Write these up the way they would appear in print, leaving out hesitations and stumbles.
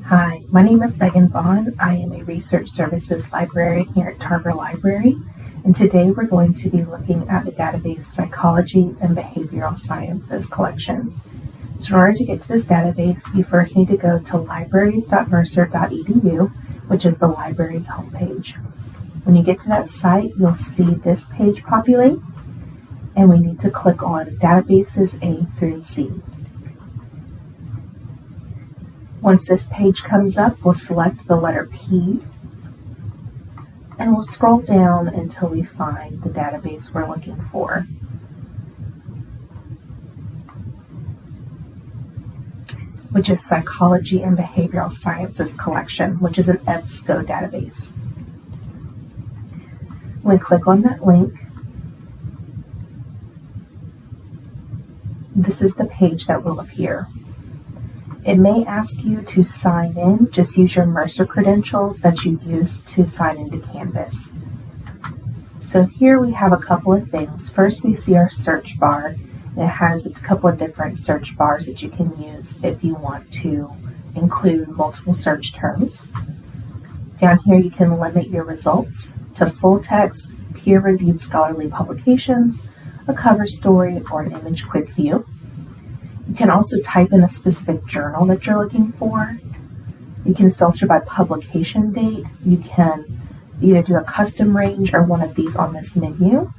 Hi, my name is Megan Vaughn. I am a Research Services Librarian here at Tarver Library, and today we're going to be looking at the database Psychology and Behavioral Sciences collection. So in order to get to this database, you first need to go to libraries.mercer.edu, which is the library's homepage. When you get to that site, you'll see this page populate, and we need to click on Databases A through Z. Once this page comes up, we'll select the letter P, and we'll scroll down until we find the database we're looking for. Which is Psychology and Behavioral Sciences collection, which is an EBSCO database. When we click on that link, this is the page that will appear. It may ask you to sign in. Just use your Mercer credentials that you use to sign into Canvas. So here we have a couple of things. First, we see our search bar. It has a couple of different search bars that you can use if you want to include multiple search terms. Down here, you can limit your results to full text, peer-reviewed scholarly publications, a cover story, or an image quick view. You can also type in a specific journal that you're looking for. You can filter by publication date. You can either do a custom range or one of these on this menu.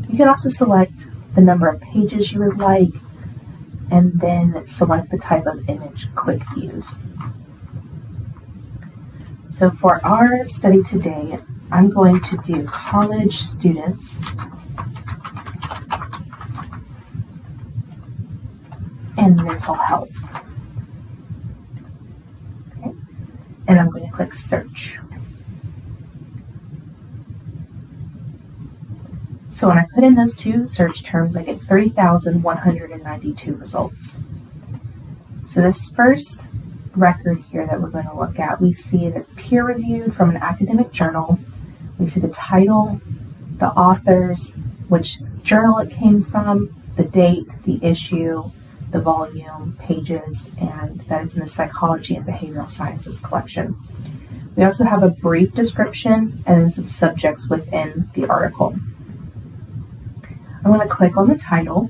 You can also select the number of pages you would like, and then select the type of image quick views. So for our study today, I'm going to do college students and mental health. Okay. And I'm going to click search. So when I put in those two search terms, I get 3,192 results. So this first record here that we're going to look at, we see it as peer-reviewed from an academic journal. We see the title, the authors, which journal it came from, the date, the issue, the volume, pages, and that it's in the Psychology and Behavioral Sciences collection. We also have a brief description and then some subjects within the article. I'm going to click on the title,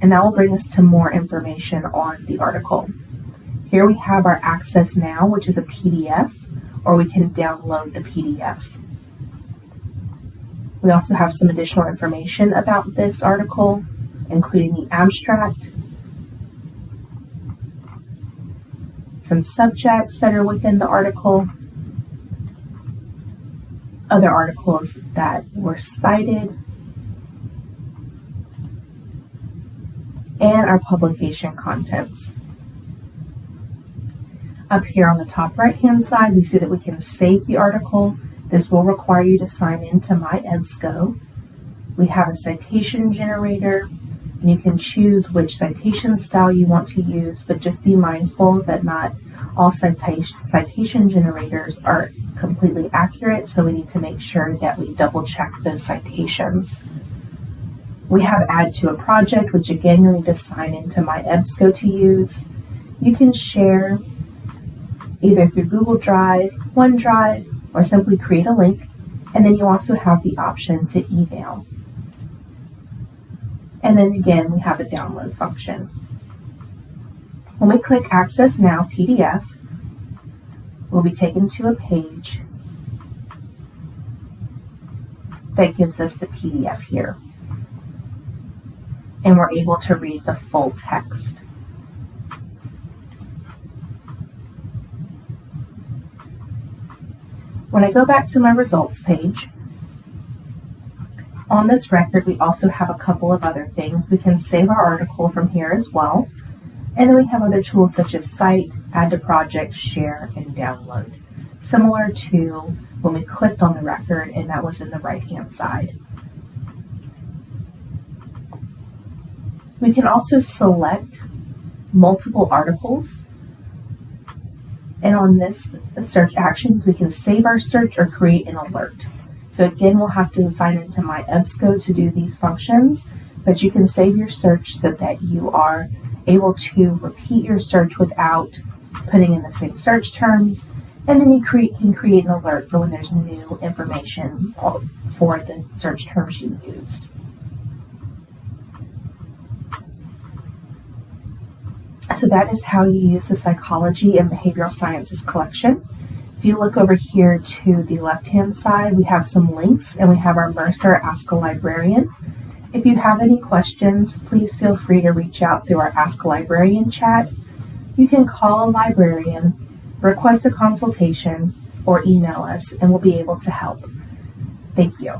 and that will bring us to more information on the article. Here we have our Access Now, which is a PDF, or we can download the PDF. We also have some additional information about this article, including the abstract, some subjects that are within the article, other articles that were cited, and our publication contents. Up here on the top right-hand side, we see that we can save the article. This will require you to sign into My EBSCO. We have a citation generator, and you can choose which citation style you want to use, but just be mindful that not all citation generators are completely accurate, so we need to make sure that we double check those citations. We have Add to a Project, which again you'll need to sign into My EBSCO to use. You can share either through Google Drive, OneDrive, or simply create a link, and then you also have the option to email. And then again, we have a download function. When we click Access Now PDF, we'll be taken to a page that gives us the PDF here. And we're able to read the full text. When I go back to my results page, on this record, we also have a couple of other things. We can save our article from here as well. And then we have other tools such as Cite, Add to Project, Share, and Download, similar to when we clicked on the record and that was in the right-hand side. We can also select multiple articles. And on this search actions, we can save our search or create an alert. So again, we'll have to sign into My EBSCO to do these functions, but you can save your search so that you are able to repeat your search without putting in the same search terms, and then you can create an alert for when there's new information for the search terms you used. So that is how you use the Psychology and Behavioral Sciences collection. If you look over here to the left-hand side, we have some links, and we have our Mercer Ask a Librarian. If you have any questions, please feel free to reach out through our Ask a Librarian chat. You can call a librarian, request a consultation, or email us, and we'll be able to help. Thank you.